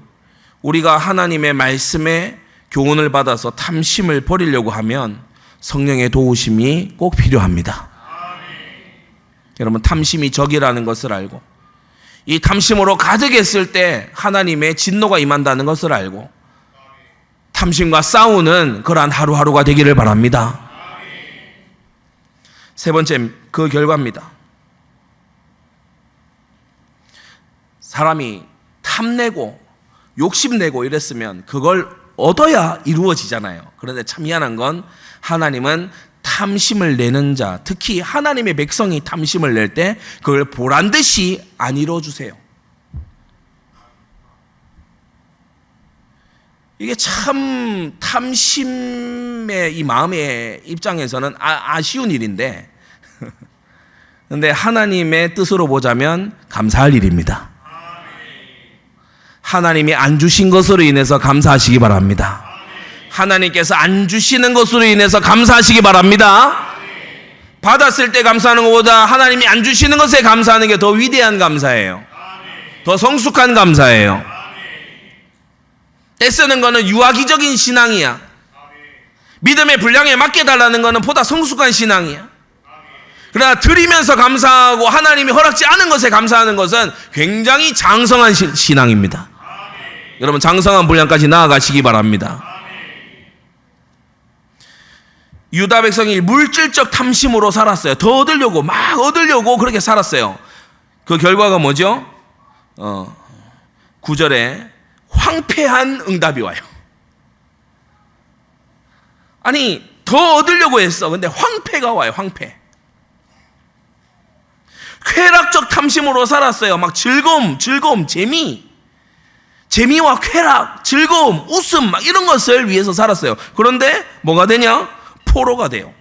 우리가 하나님의 말씀에 교훈을 받아서 탐심을 버리려고 하면 성령의 도우심이 꼭 필요합니다. 여러분, 탐심이 적이라는 것을 알고 이 탐심으로 가득했을 때 하나님의 진노가 임한다는 것을 알고 탐심과 싸우는 그러한 하루하루가 되기를 바랍니다. 세 번째, 그 결과입니다. 사람이 탐내고 욕심내고 이랬으면 그걸 얻어야 이루어지잖아요. 그런데 참 희한한 건 하나님은 탐심을 내는 자, 특히 하나님의 백성이 탐심을 낼 때 그걸 보란듯이 안 이루어주세요. 이게 참 탐심의 이 마음의 입장에서는 아쉬운 일인데 근데 하나님의 뜻으로 보자면 감사할 일입니다. 하나님이 안 주신 것으로 인해서 감사하시기 바랍니다. 하나님께서 안 주시는 것으로 인해서 감사하시기 바랍니다. 받았을 때 감사하는 것보다 하나님이 안 주시는 것에 감사하는 게 더 위대한 감사예요. 더 성숙한 감사예요. 떼쓰는 거는 유아기적인 신앙이야. 믿음의 분량에 맞게 달라는 거는 보다 성숙한 신앙이야. 그러나 드리면서 감사하고 하나님이 허락지 않은 것에 감사하는 것은 굉장히 장성한 신앙입니다. 여러분 장성한 분량까지 나아가시기 바랍니다. 유다 백성이 물질적 탐심으로 살았어요. 더 얻으려고 막 얻으려고 그렇게 살았어요. 그 결과가 뭐죠? 9절에 황폐한 응답이 와요. 아니 더 얻으려고 했어. 근데 황폐가 와요. 황폐. 쾌락적 탐심으로 살았어요. 막 즐거움, 재미와 쾌락, 즐거움, 웃음 막 이런 것을 위해서 살았어요. 그런데 뭐가 되냐? 포로가 돼요.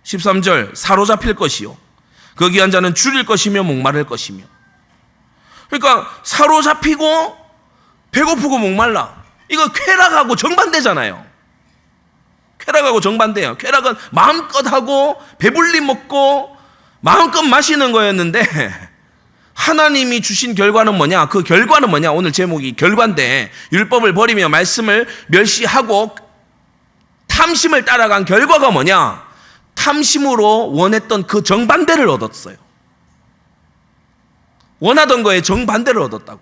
13절 사로잡힐 것이요 그 귀한 자는 줄일 것이며 목마를 것이며. 그러니까 사로잡히고 배고프고 목말라. 이거 쾌락하고 정반대잖아요. 쾌락하고 정반대예요. 쾌락은 마음껏 하고 배불리 먹고 마음껏 마시는 거였는데 하나님이 주신 결과는 뭐냐? 그 결과는 뭐냐? 오늘 제목이 결과인데 율법을 버리며 말씀을 멸시하고 탐심을 따라간 결과가 뭐냐? 탐심으로 원했던 그 정반대를 얻었어요. 원하던 거에 정반대를 얻었다고.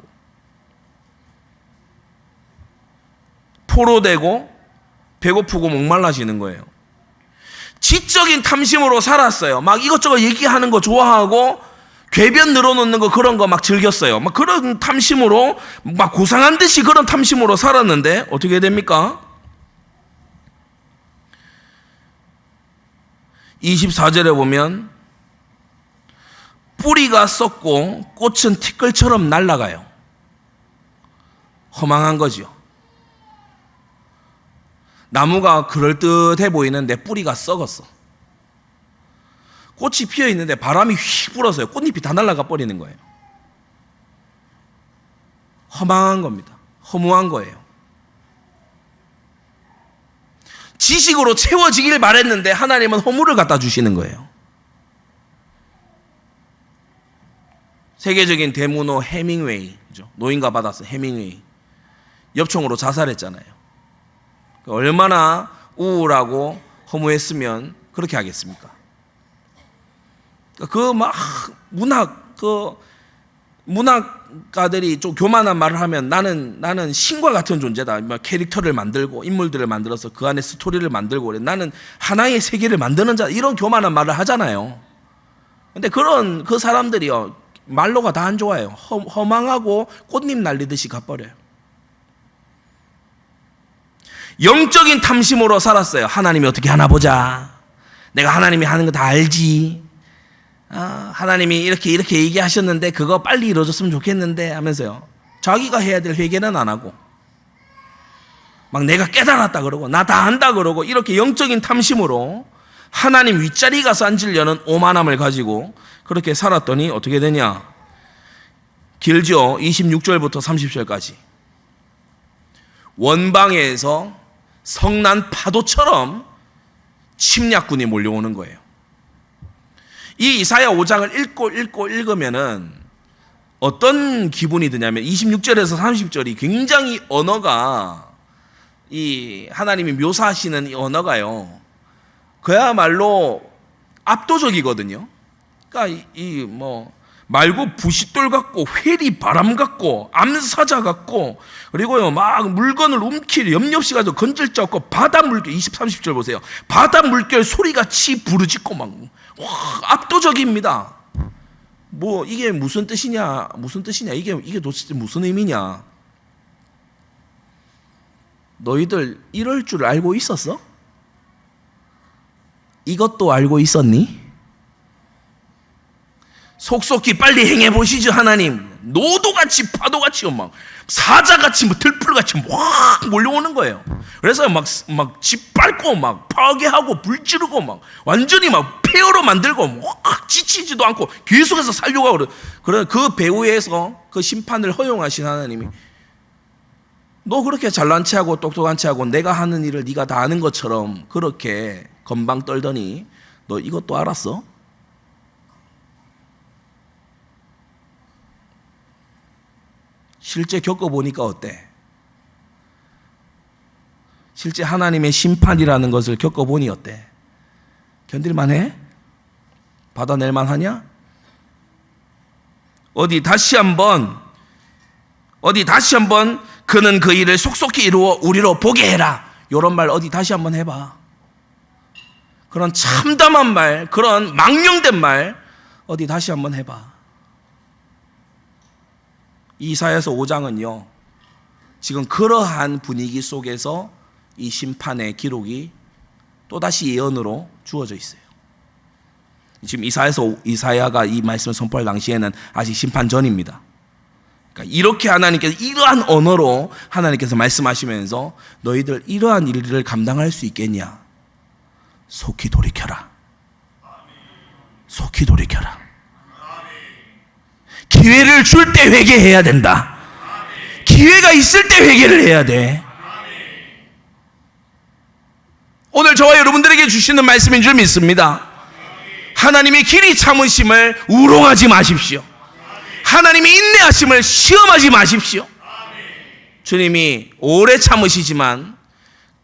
포로되고 배고프고 목말라지는 거예요. 지적인 탐심으로 살았어요. 막 이것저것 얘기하는 거 좋아하고 궤변 늘어놓는 거 그런 거 막 즐겼어요. 막 그런 탐심으로 막 고상한 듯이 그런 탐심으로 살았는데 어떻게 됩니까? 24절에 보면 뿌리가 썩고 꽃은 티끌처럼 날아가요. 허망한 거죠. 나무가 그럴듯해 보이는데 뿌리가 썩었어. 꽃이 피어 있는데 바람이 휙 불어서요. 꽃잎이 다 날아가 버리는 거예요. 허망한 겁니다. 허무한 거예요. 지식으로 채워지길 바랬는데 하나님은 허물을 갖다 주시는 거예요. 세계적인 대문호 해밍웨이, 그죠? 노인과 받아서 해밍웨이 엽총으로 자살했잖아요. 얼마나 우울하고 허무했으면 그렇게 하겠습니까? 그 막 문학가들이 좀 교만한 말을 하면 나는 신과 같은 존재다. 캐릭터를 만들고 인물들을 만들어서 그 안에 스토리를 만들고 그래. 나는 하나의 세계를 만드는 자. 이런 교만한 말을 하잖아요. 근데 그런 그 사람들이요 말로가 다 안 좋아요. 허망하고 꽃잎 날리듯이 가버려요. 영적인 탐심으로 살았어요. 하나님이 어떻게 하나 보자. 내가 하나님이 하는 거 다 알지. 하나님이 이렇게 얘기하셨는데 그거 빨리 이루어졌으면 좋겠는데 하면서요. 자기가 해야 될 회개는 안 하고 막 내가 깨달았다 그러고 나 다 안다 그러고 이렇게 영적인 탐심으로 하나님 윗자리 가서 앉으려는 오만함을 가지고 그렇게 살았더니 어떻게 되냐? 길죠. 26절부터 30절까지 원방에서 성난 파도처럼 침략군이 몰려오는 거예요. 이 이사야 5장을 읽으면은 어떤 기분이 드냐면 26절에서 30절이 굉장히 언어가 이 하나님이 묘사하시는 이 언어가요. 그야말로 압도적이거든요. 그러니까 말고 부싯돌 같고 회리 바람 같고 암사자 같고 그리고요 막 물건을 움킬 염려 없이 가지고 건질 자 없고 바다 물결 20, 30절 보세요. 바다 물결 소리같이 부르짖고 막 압도적입니다. 이게 무슨 뜻이냐? 이게 도대체 무슨 의미냐? 너희들 이럴 줄 알고 있었어? 이것도 알고 있었니? 속속히 빨리 행해 보시죠. 하나님. 노도같이 파도같이 막 사자같이 뭐 들풀같이 확 몰려오는 거예요. 그래서 막 짓밟고 막 파괴하고 불지르고 막 완전히 막 폐허로 만들고 막 지치지도 않고 계속해서 살려고 하고 그런 그 배후에서 그 심판을 허용하신 하나님이 너 그렇게 잘난 체하고 똑똑한 체하고 내가 하는 일을 네가 다 아는 것처럼 그렇게 건방 떨더니 너 이것도 알았어? 실제 겪어보니까 어때? 실제 하나님의 심판이라는 것을 겪어보니 어때? 견딜만해? 받아낼만 하냐? 어디 다시 한번 그는 그 일을 속속히 이루어 우리로 보게 해라. 이런 말 어디 다시 한번 해봐. 그런 참담한 말, 그런 망령된 말 어디 다시 한번 해봐. 이사야서 5장은요 지금 그러한 분위기 속에서 이 심판의 기록이 또다시 예언으로 주어져 있어요. 지금 이사야가 이 말씀을 선포할 당시에는 아직 심판 전입니다. 그러니까 이렇게 하나님께서 이러한 언어로 하나님께서 말씀하시면서 너희들 이러한 일들을 감당할 수 있겠냐? 속히 돌이켜라. 속히 돌이켜라. 기회를 줄 때 회개해야 된다. 기회가 있을 때 회개를 해야 돼. 오늘 저와 여러분들에게 주시는 말씀인 줄 믿습니다. 하나님의 길이 참으심을 우롱하지 마십시오. 하나님의 인내하심을 시험하지 마십시오. 주님이 오래 참으시지만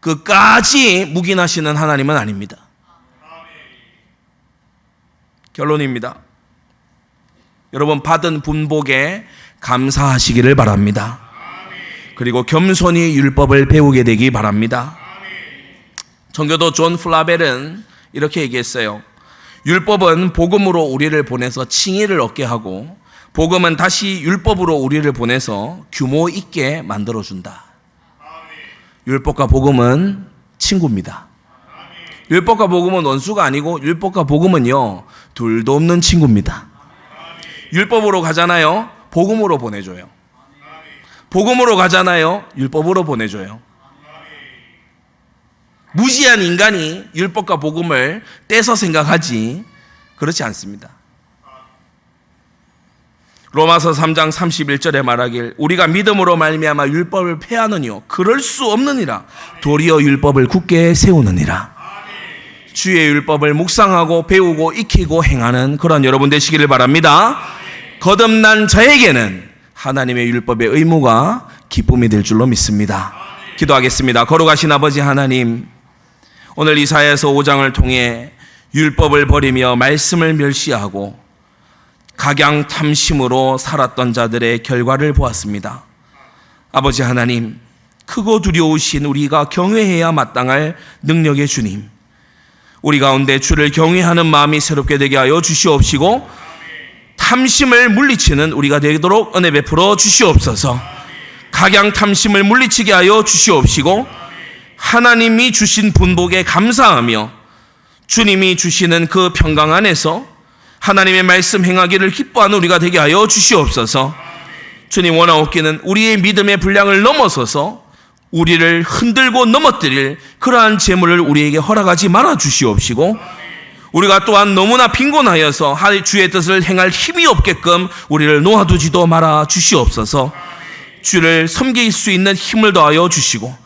끝까지 묵인하시는 하나님은 아닙니다. 결론입니다. 여러분 받은 분복에 감사하시기를 바랍니다. 그리고 겸손히 율법을 배우게 되기 바랍니다. 정교도 존 플라벨은 이렇게 얘기했어요. 율법은 복음으로 우리를 보내서 칭의를 얻게 하고 복음은 다시 율법으로 우리를 보내서 규모 있게 만들어준다. 율법과 복음은 친구입니다. 율법과 복음은 원수가 아니고 율법과 복음은요 둘도 없는 친구입니다. 율법으로 가잖아요. 복음으로 보내줘요. 복음으로 가잖아요. 율법으로 보내줘요. 무지한 인간이 율법과 복음을 떼서 생각하지 그렇지 않습니다. 로마서 3장 31절에 말하길 우리가 믿음으로 말미암아 율법을 폐하느니요 그럴 수 없느니라. 도리어 율법을 굳게 세우느니라. 주의 율법을 묵상하고 배우고 익히고 행하는 그런 여러분 되시기를 바랍니다. 거듭난 저에게는 하나님의 율법의 의무가 기쁨이 될 줄로 믿습니다. 기도하겠습니다. 거룩하신 아버지 하나님, 오늘 이사야서 5장을 통해 율법을 버리며 말씀을 멸시하고 각양탐심으로 살았던 자들의 결과를 보았습니다. 아버지 하나님, 크고 두려우신 우리가 경외해야 마땅할 능력의 주님, 우리 가운데 주를 경외하는 마음이 새롭게 되게 하여 주시옵시고 탐심을 물리치는 우리가 되도록 은혜 베풀어 주시옵소서. 각양탐심을 물리치게 하여 주시옵시고 하나님이 주신 분복에 감사하며 주님이 주시는 그 평강 안에서 하나님의 말씀 행하기를 기뻐하는 우리가 되게 하여 주시옵소서. 주님 원하옵기는 우리의 믿음의 분량을 넘어서서 우리를 흔들고 넘어뜨릴 그러한 재물을 우리에게 허락하지 말아 주시옵시고 우리가 또한 너무나 빈곤하여서 주의 뜻을 행할 힘이 없게끔 우리를 놓아두지도 말아 주시옵소서. 주를 섬길 수 있는 힘을 더하여 주시고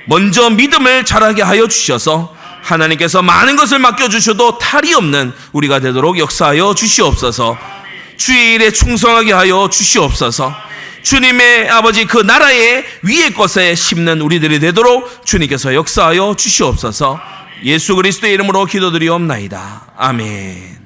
먼저 믿음을 자라게 하여 주셔서 하나님께서 많은 것을 맡겨주셔도 탈이 없는 우리가 되도록 역사하여 주시옵소서. 주의 일에 충성하게 하여 주시옵소서. 주님의 아버지 그 나라의 위의 것에 심는 우리들이 되도록 주님께서 역사하여 주시옵소서. 예수 그리스도의 이름으로 기도드리옵나이다. 아멘.